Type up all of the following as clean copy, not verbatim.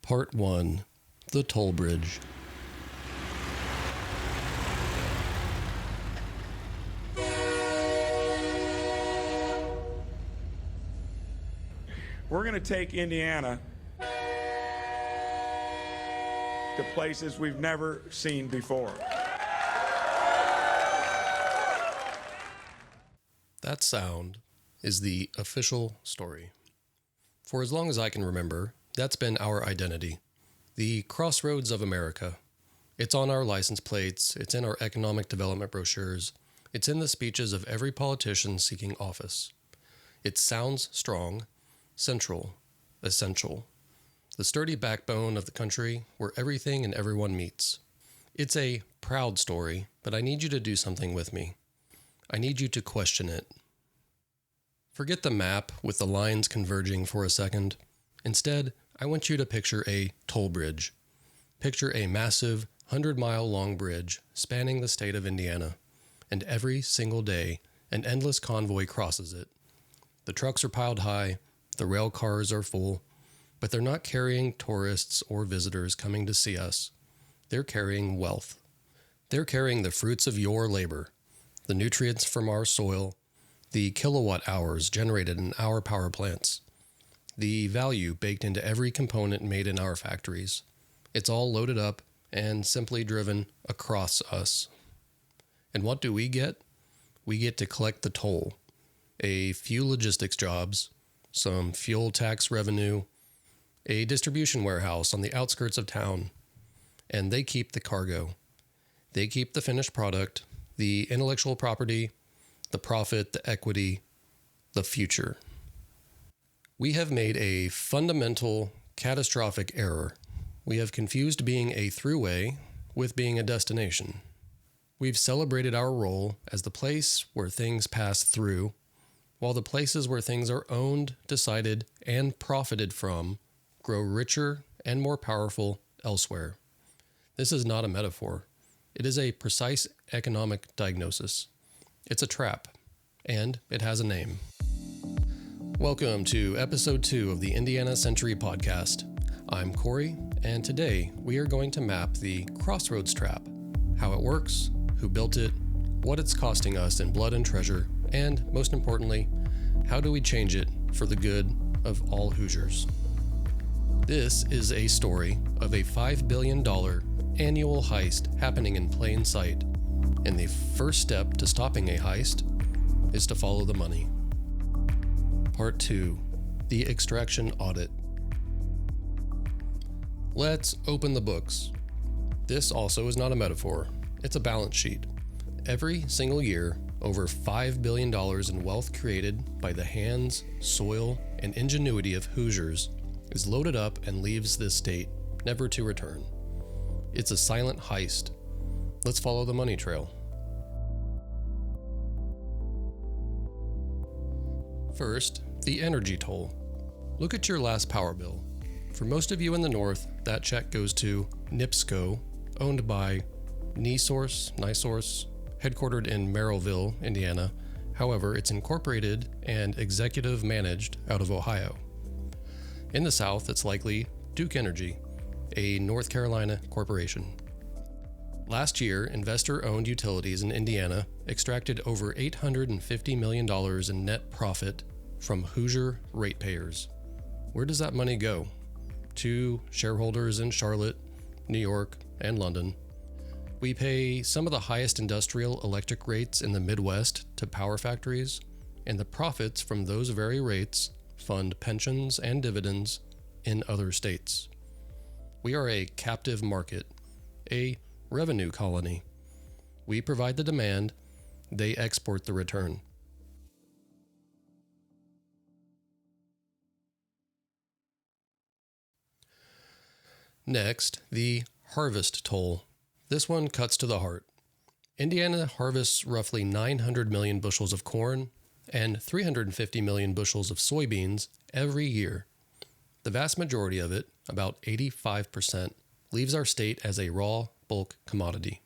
Part 1. The Toll Bridge. We're going to take Indiana to places we've never seen before. That sound is the official story. For as long as I can remember, that's been our identity. The Crossroads of America. It's on our license plates, it's in our economic development brochures, it's in the speeches of every politician seeking office. It sounds strong, central, essential. The sturdy backbone of the country where everything and everyone meets. It's a proud story, but I need you to do something with me. I need you to question it. Forget the map with the lines converging for a second. Instead, I want you to picture a toll bridge. Picture a massive 100-mile-long bridge spanning the state of Indiana, and every single day, an endless convoy crosses it. The trucks are piled high, the rail cars are full, but they're not carrying tourists or visitors coming to see us. They're carrying wealth. They're carrying the fruits of your labor, the nutrients from our soil, the kilowatt hours generated in our power plants, the value baked into every component made in our factories. It's all loaded up and simply driven across us. And what do we get? We get to collect the toll, a few logistics jobs, some fuel tax revenue, a distribution warehouse on the outskirts of town, and they keep the cargo. They keep the finished product, the intellectual property, the profit, the equity, the future. We have made a fundamental, catastrophic error. We have confused being a throughway with being a destination. We've celebrated our role as the place where things pass through, while the places where things are owned, decided, and profited from grow richer and more powerful elsewhere. This is not a metaphor. It is a precise economic diagnosis. It's a trap, and it has a name. Welcome to Episode 2 of the Indiana Century Podcast. I'm Kory, and today we are going to map the Crossroads Trap, how it works, who built it, what it's costing us in blood and treasure, and, most importantly, how do we change it for the good of all Hoosiers. This is a story of a $5 billion annual heist happening in plain sight, and the first step to stopping a heist is to follow the money. Part 2. The Extraction Audit. Let's open the books. This also is not a metaphor. It's a balance sheet. Every single year, over $5 billion in wealth created by the hands, soil, and ingenuity of Hoosiers is loaded up and leaves this state, never to return. It's a silent heist. Let's follow the money trail. First, the energy toll. Look at your last power bill. For most of you in the north, that check goes to NIPSCO, owned by NiSource, headquartered in Merrillville, Indiana. However, it's incorporated and executive managed out of Ohio. In the south, it's likely Duke Energy, a North Carolina corporation. Last year, investor-owned utilities in Indiana extracted over $850 million in net profit from Hoosier ratepayers. Where does that money go? To shareholders in Charlotte, New York, and London. We pay some of the highest industrial electric rates in the Midwest to power factories, and the profits from those very rates fund pensions and dividends in other states. We are a captive market, a revenue colony. We provide the demand, they export the return. Next, the harvest toll. This one cuts to the heart. Indiana harvests roughly 900 million bushels of corn and 350 million bushels of soybeans every year. The vast majority of it, about 85%, leaves our state as a raw bulk commodity.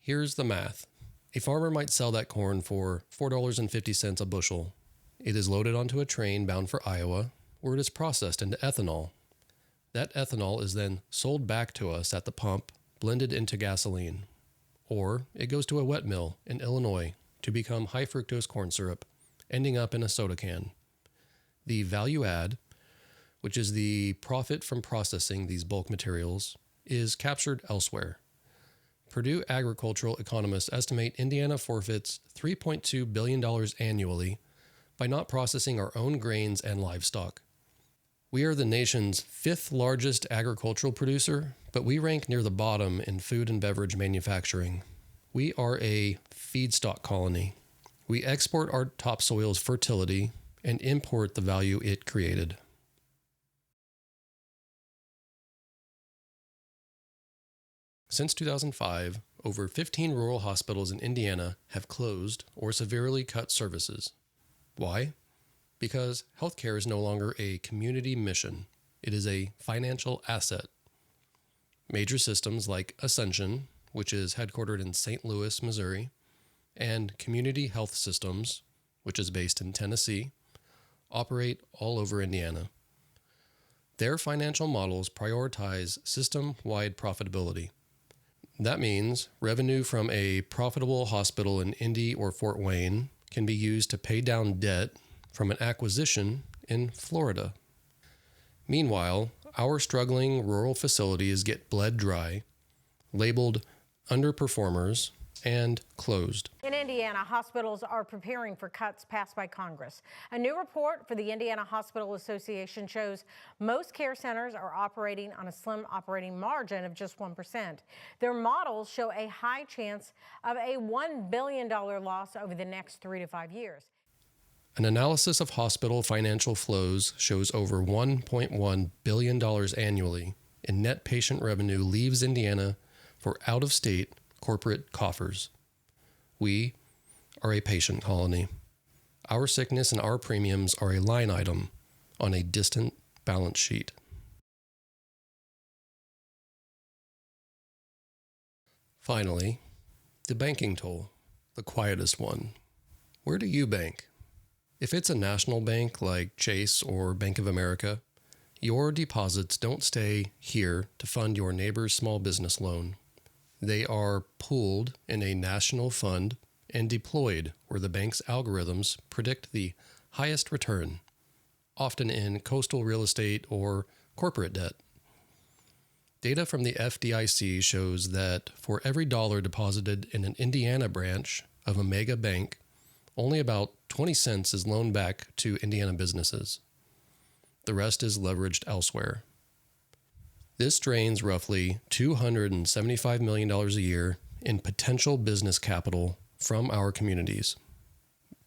Here's the math. A farmer might sell that corn for $4.50 a bushel. It is loaded onto a train bound for Iowa, where it is processed into ethanol. That ethanol is then sold back to us at the pump, blended into gasoline. Or it goes to a wet mill in Illinois to become high fructose corn syrup, ending up in a soda can. The value add, which is the profit from processing these bulk materials, is captured elsewhere. Purdue agricultural economists estimate Indiana forfeits $3.2 billion annually by not processing our own grains and livestock. We are the nation's 5th largest agricultural producer, but we rank near the bottom in food and beverage manufacturing. We are a feedstock colony. We export our topsoil's fertility and import the value it created. Since 2005, over 15 rural hospitals in Indiana have closed or severely cut services. Why? Because healthcare is no longer a community mission. It is a financial asset. Major systems like Ascension, which is headquartered in St. Louis, Missouri, and Community Health Systems, which is based in Tennessee, operate all over Indiana. Their financial models prioritize system-wide profitability. That means revenue from a profitable hospital in Indy or Fort Wayne can be used to pay down debt from an acquisition in Florida. Meanwhile, our struggling rural facilities get bled dry, labeled underperformers, and closed. In Indiana, hospitals are preparing for cuts passed by Congress. A new report for the Indiana Hospital Association shows most care centers are operating on a slim operating margin of just 1%. Their models show a high chance of a $1 billion loss over the next 3 to 5 years. An analysis of hospital financial flows shows over $1.1 billion annually in net patient revenue leaves Indiana for out-of-state corporate coffers. We are a patient colony. Our sickness and our premiums are a line item on a distant balance sheet. Finally, the banking toll, the quietest one. Where do you bank? If it's a national bank like Chase or Bank of America, your deposits don't stay here to fund your neighbor's small business loan. They are pooled in a national fund and deployed where the bank's algorithms predict the highest return, often in coastal real estate or corporate debt. Data from the FDIC shows that for every dollar deposited in an Indiana branch of a mega bank, only about 20 cents is loaned back to Indiana businesses. The rest is leveraged elsewhere. This drains roughly $275 million a year in potential business capital from our communities.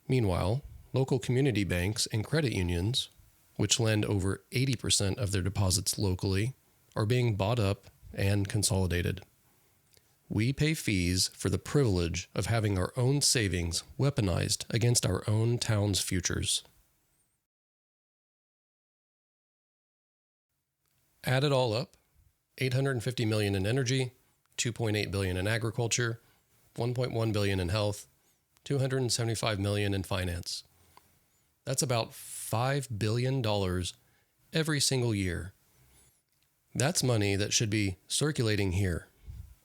Meanwhile, local community banks and credit unions, which lend over 80% of their deposits locally, are being bought up and consolidated. We pay fees for the privilege of having our own savings weaponized against our own town's futures. Add it all up, $850 million in energy, $2.8 billion in agriculture, $1.1 billion in health, $275 million in finance. That's about $5 billion every single year. That's money that should be circulating here,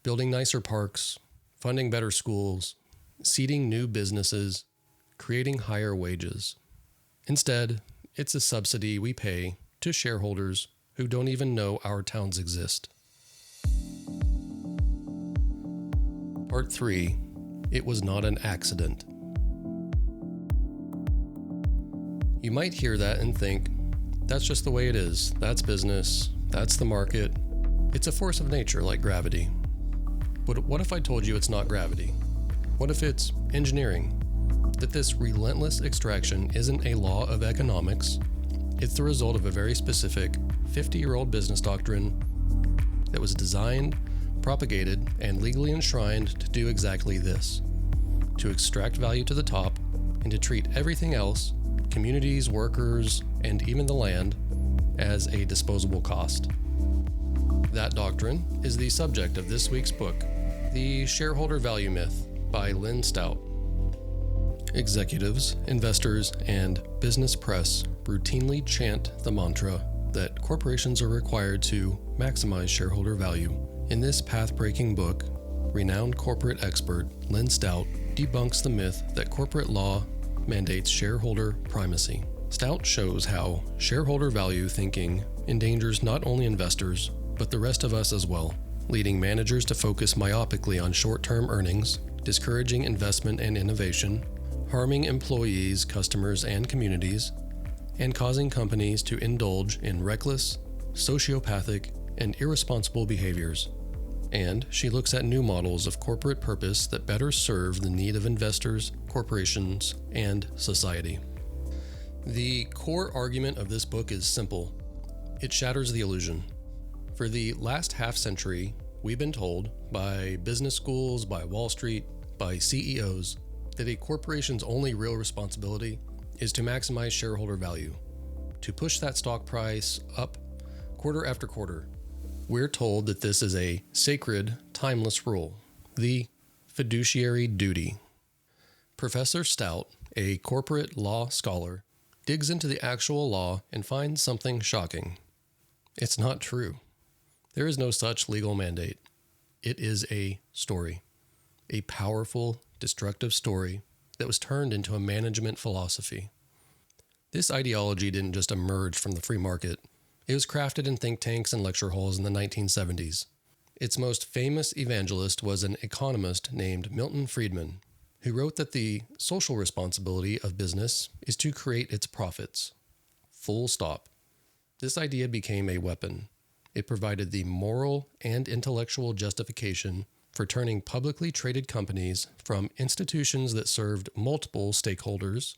building nicer parks, funding better schools, seeding new businesses, creating higher wages. Instead, it's a subsidy we pay to shareholders who don't even know our towns exist. Part 3. It was not an accident. You might hear that and think, that's just the way it is. That's business. That's the market. It's a force of nature like gravity. But what if I told you it's not gravity? What if it's engineering? That this relentless extraction isn't a law of economics. It's the result of a very specific 50-year-old business doctrine that was designed, propagated, and legally enshrined to do exactly this: to extract value to the top and to treat everything else, communities, workers, and even the land, as a disposable cost. That doctrine is the subject of this week's book, The Shareholder Value Myth by Lynn Stout. Executives, investors, and business press routinely chant the mantra, that corporations are required to maximize shareholder value. In this path-breaking book, renowned corporate expert Lynn Stout debunks the myth that corporate law mandates shareholder primacy. Stout shows how shareholder value thinking endangers not only investors, but the rest of us as well, leading managers to focus myopically on short-term earnings, discouraging investment and innovation, harming employees, customers, and communities, and causing companies to indulge in reckless, sociopathic, and irresponsible behaviors. And she looks at new models of corporate purpose that better serve the need of investors, corporations, and society. The core argument of this book is simple. It shatters the illusion. For the last half century, we've been told by business schools, by Wall Street, by CEOs, that a corporation's only real responsibility is to maximize shareholder value, to push that stock price up quarter after quarter. We're told that this is a sacred, timeless rule, the fiduciary duty. Professor Stout, a corporate law scholar, digs into the actual law and finds something shocking. It's not true. There is no such legal mandate. It is a story, a powerful, destructive story that was turned into a management philosophy. This ideology didn't just emerge from the free market. It was crafted in think tanks and lecture halls in the 1970s. Its most famous evangelist was an economist named Milton Friedman, who wrote that the social responsibility of business is to create its profits. Full stop. This idea became a weapon. It provided the moral and intellectual justification for turning publicly traded companies from institutions that served multiple stakeholders,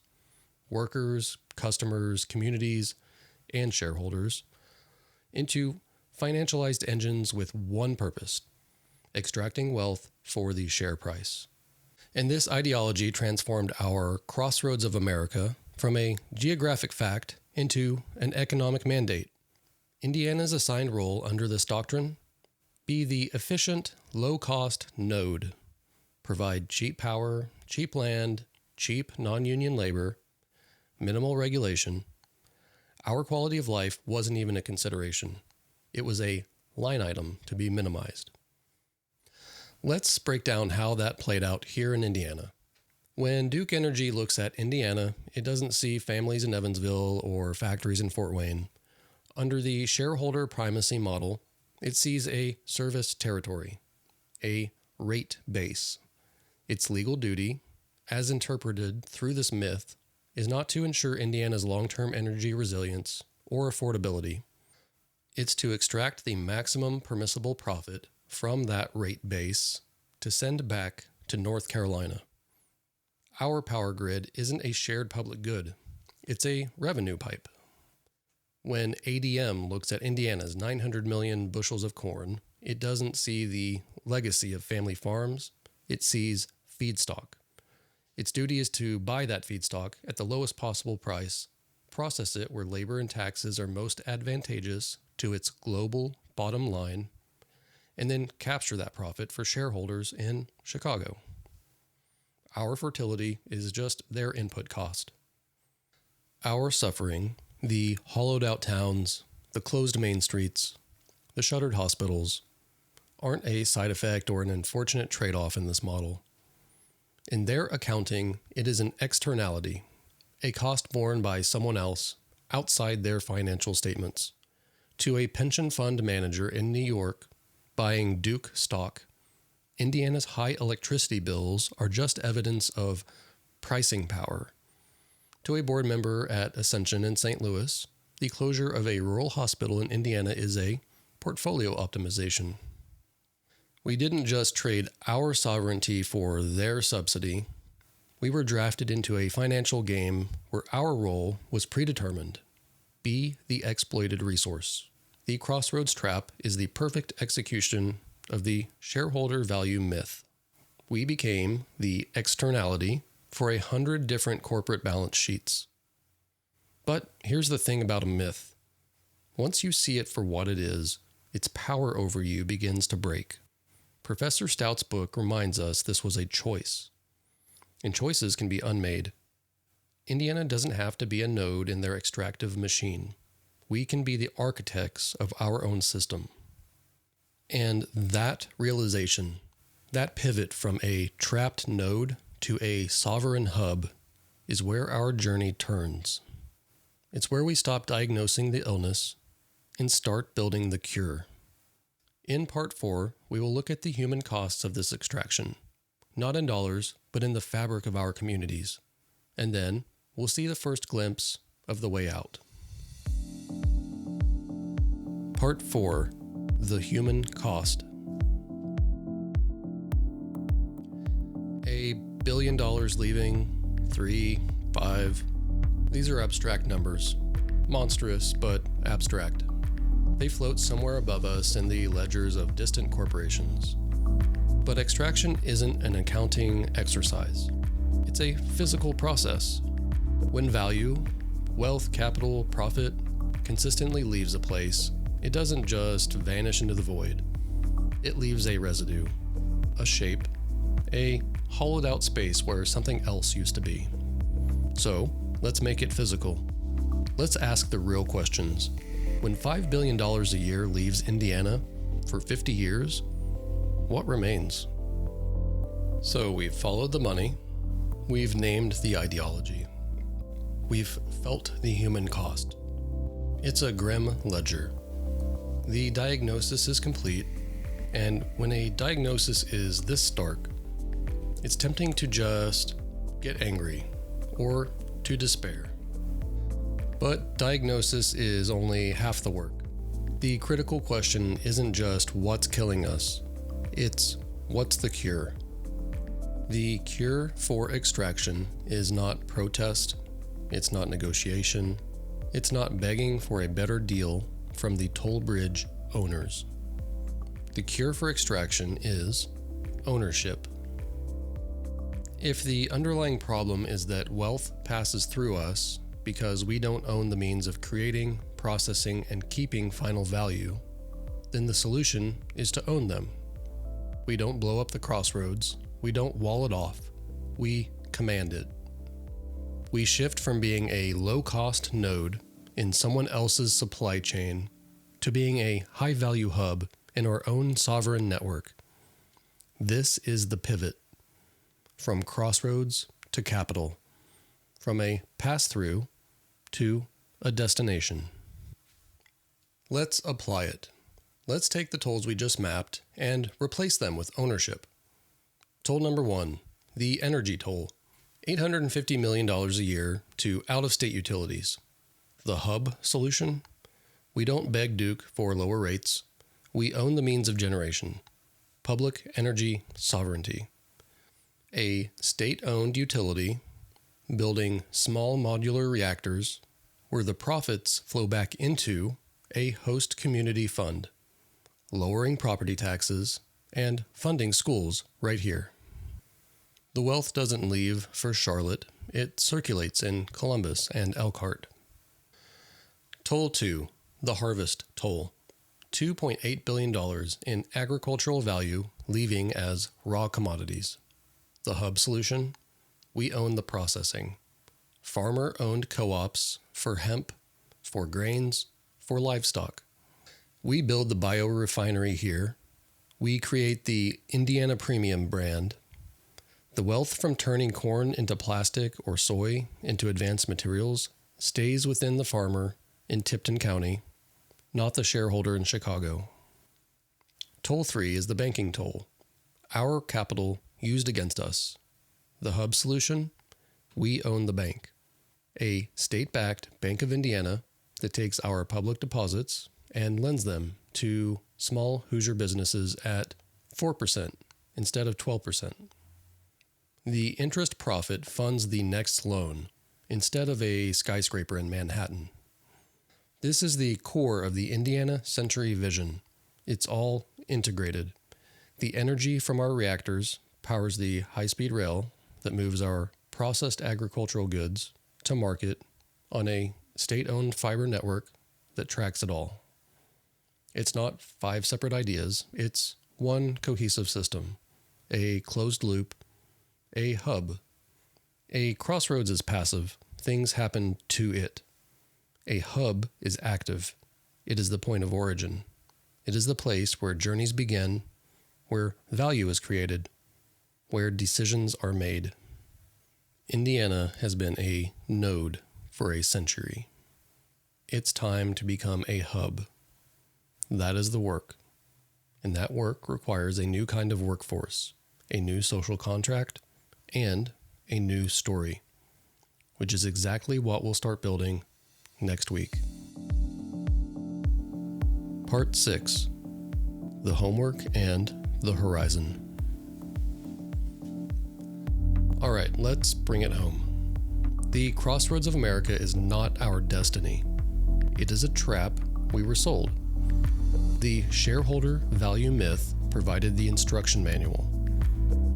workers, customers, communities, and shareholders, into financialized engines with one purpose: extracting wealth for the share price. And this ideology transformed our Crossroads of America from a geographic fact into an economic mandate. Indiana's assigned role under this doctrine: be the efficient, low-cost node, provide cheap power, cheap land, cheap non-union labor, minimal regulation. Our quality of life wasn't even a consideration. It was a line item to be minimized. Let's break down how that played out here in Indiana. When Duke Energy looks at Indiana, it doesn't see families in Evansville or factories in Fort Wayne. Under the shareholder primacy model, it sees a service territory, a rate base. Its legal duty, as interpreted through this myth, is not to ensure Indiana's long-term energy resilience or affordability. It's to extract the maximum permissible profit from that rate base to send back to North Carolina. Our power grid isn't a shared public good. It's a revenue pipe. When ADM looks at Indiana's 900 million bushels of corn, it doesn't see the legacy of family farms. It sees feedstock. Its duty is to buy that feedstock at the lowest possible price, process it where labor and taxes are most advantageous to its global bottom line, and then capture that profit for shareholders in Chicago. Our fertility is just their input cost. Our suffering, the hollowed-out towns, the closed main streets, the shuttered hospitals, aren't a side effect or an unfortunate trade-off in this model. In their accounting, it is an externality, a cost borne by someone else outside their financial statements. To a pension fund manager in New York buying Duke stock, Indiana's high electricity bills are just evidence of pricing power. To a board member at Ascension in St. Louis, the closure of a rural hospital in Indiana is a portfolio optimization. We didn't just trade our sovereignty for their subsidy. We were drafted into a financial game where our role was predetermined: be the exploited resource. The Crossroads trap is the perfect execution of the shareholder value myth. We became the externality for 100 different corporate balance sheets. But here's the thing about a myth. Once you see it for what it is, its power over you begins to break. Professor Stout's book reminds us this was a choice, and choices can be unmade. Indiana doesn't have to be a node in their extractive machine. we can be the architects of our own system. And that realization, that pivot from a trapped node to a sovereign hub, is where our journey turns. It's where we stop diagnosing the illness and start building the cure. In Part 4, we will look at the human costs of this extraction, not in dollars, but in the fabric of our communities. And then we'll see the first glimpse of the way out. Part 4, the human cost. $1 billion leaving, 3, 5. These are abstract numbers. Monstrous, but abstract. They float somewhere above us in the ledgers of distant corporations. But extraction isn't an accounting exercise. It's a physical process. When value, wealth, capital, profit consistently leaves a place, it doesn't just vanish into the void. It leaves a residue, a shape, a hollowed out space where something else used to be. So, let's make it physical. Let's ask the real questions. When $5 billion a year leaves Indiana for 50 years, what remains? So we've followed the money, we've named the ideology, we've felt the human cost. It's a grim ledger. The diagnosis is complete, and when a diagnosis is this stark, it's tempting to just get angry or to despair. But diagnosis is only half the work. The critical question isn't just what's killing us, it's what's the cure. The cure for extraction is not protest, it's not negotiation, it's not begging for a better deal from the toll bridge owners. The cure for extraction is ownership. If the underlying problem is that wealth passes through us because we don't own the means of creating, processing, and keeping final value, then the solution is to own them. We don't blow up the crossroads, we don't wall it off, we command it. We shift from being a low-cost node in someone else's supply chain to being a high-value hub in our own sovereign network. This is the pivot. From crossroads to capital. From a pass-through to a destination. Let's apply it. Let's take the tolls we just mapped and replace them with ownership. Toll number 1, the energy toll. $850 million a year to out-of-state utilities. The hub solution? We don't beg Duke for lower rates. We own the means of generation. Public energy sovereignty. A state-owned utility building small modular reactors where the profits flow back into a host community fund, lowering property taxes and funding schools right here. The wealth doesn't leave for Charlotte, it circulates in Columbus and Elkhart. Toll 2, the harvest toll. $2.8 billion in agricultural value leaving as raw commodities. The hub solution? We own the processing. Farmer-owned co-ops for hemp, for grains, for livestock. We build the biorefinery here. We create the Indiana Premium brand. The wealth from turning corn into plastic or soy into advanced materials stays within the farmer in Tipton County, not the shareholder in Chicago. Toll 3 is the banking toll. Our capital used against us. The hub solution? We own the bank. A state-backed Bank of Indiana that takes our public deposits and lends them to small Hoosier businesses at 4% instead of 12%. The interest profit funds the next loan instead of a skyscraper in Manhattan. This is the core of the Indiana Century vision. It's all integrated. The energy from our reactors powers the high-speed rail that moves our processed agricultural goods to market on a state-owned fiber network that tracks it all. It's not 5 separate ideas, it's one cohesive system, a closed loop, a hub. A crossroads is passive, things happen to it. A hub is active. It is the point of origin. It is the place where journeys begin, where value is created, where decisions are made. Indiana has been a node for a century. It's time to become a hub. That is the work. And that work requires a new kind of workforce, a new social contract, and a new story, which is exactly what we'll start building next week. Part 6. The Homework and the Horizon. All right, let's bring it home. The Crossroads of America is not our destiny. It is a trap we were sold. The shareholder value myth provided the instruction manual.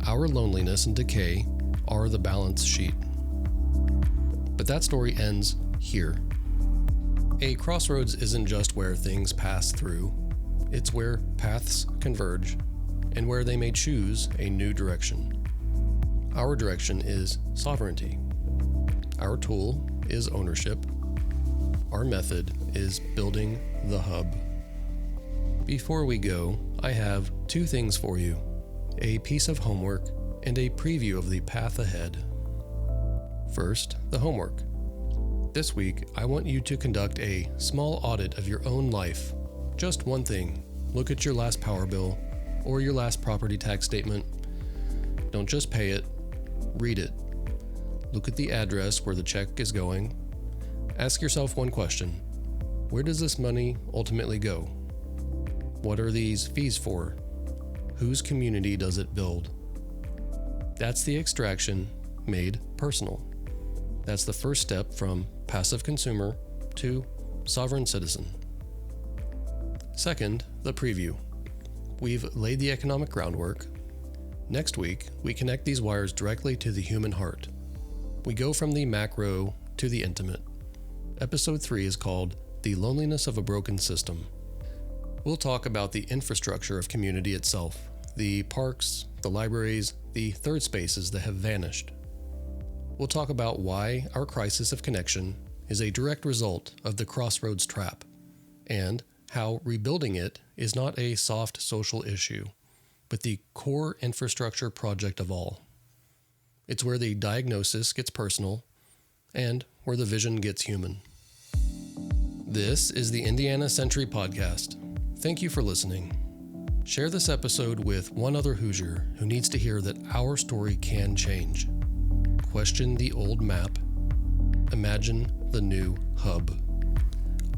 Our loneliness and decay are the balance sheet. But that story ends here. A crossroads isn't just where things pass through. It's where paths converge and where they may choose a new direction. Our direction is sovereignty. Our tool is ownership. Our method is building the hub. Before we go, I have 2 things for you: a piece of homework and a preview of the path ahead. First, the homework. This week, I want you to conduct a small audit of your own life. Just one thing. Look at your last power bill or your last property tax statement. Don't just pay it. Read it. Look at the address where the check is going. Ask yourself one question. Where does this money ultimately go? What are these fees for? Whose community does it build? That's the extraction made personal. That's the first step from passive consumer to sovereign citizen. Second, the preview. We've laid the economic groundwork. Next week, we connect these wires directly to the human heart. We go from the macro to the intimate. Episode 3 is called The Loneliness of a Broken System. We'll talk about the infrastructure of community itself, the parks, the libraries, the third spaces that have vanished. We'll talk about why our crisis of connection is a direct result of the crossroads trap, and how rebuilding it is not a soft social issue, but the core infrastructure project of all. It's where the diagnosis gets personal, and where the vision gets human. This is the Indiana Century Podcast. Thank you for listening. Share this episode with one other Hoosier who needs to hear that our story can change. Question the old map. Imagine the new hub.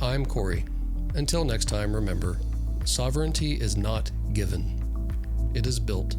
I'm Kory. Until next time, remember, sovereignty is not given. It is built.